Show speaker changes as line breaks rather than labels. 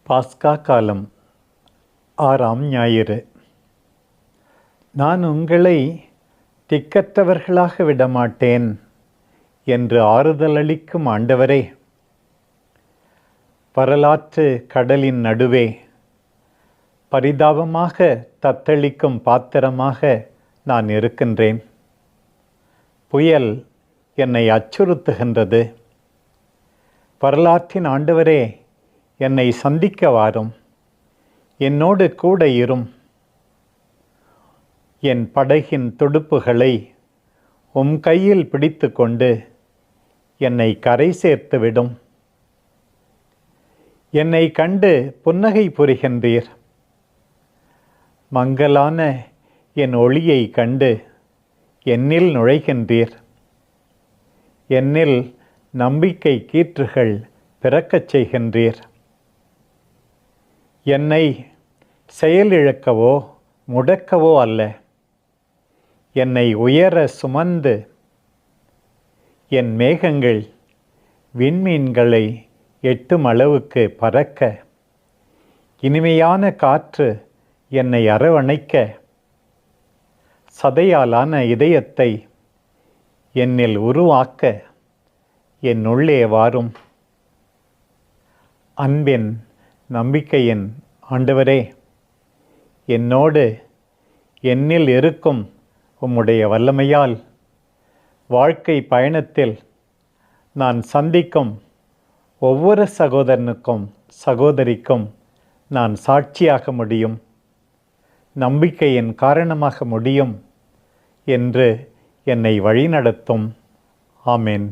பாஸ்கா காலம் 6ஆம் ஞாயிறு. நான் உங்களை திக்கற்றவர்களாக விடமாட்டேன் என்று ஆறுதலளிக்கும் ஆண்டவரே, வரலாற்று கடலின் நடுவே பரிதாபமாக தத்தளிக்கும் பாத்திரமாக நான் இருக்கின்றேன். புயல் என்னை அச்சுறுத்துகின்றது. வரலாற்றின் ஆண்டவரே, என்னை சந்திக்க வாரும், என்னோடு கூட இரும். என் படகின் துடுப்புகளை உம் கையில் பிடித்து கொண்டு என்னை கரை சேர்த்துவிடும். என்னை கண்டு புன்னகை புரிகின்றீர். மங்கலான என் ஒளியை கண்டு என்னில் நுழைகின்றீர். என்னில் நம்பிக்கை கீற்றுகள் பிறக்கச் செய்கின்றீர். என்னை செயலிழக்கவோ முடக்கவோ அல்ல, என்னை உயர சுமந்து என் மேகங்கள் விண்மீன்களை எட்டும் அளவுக்கு பறக்க, இனிமையான காற்று என்னை அரவணைக்க, சதையாலான இதயத்தை என்னில் உருவாக்க என்னுள்ளே வாரும். அன்பின் நம்பிக்கையின் ஆண்டவரே, என்னோடு என்னில் இருக்கும் உம்முடைய வல்லமையால் வாழ்க்கை பயணத்தில் நான் சந்திக்கும் ஒவ்வொரு சகோதரனுக்கும் சகோதரிக்கும் நான் சாட்சியாக முடியும், நம்பிக்கையின் காரணமாக முடியும் என்று என்னை வழிநடத்தும். ஆமென்.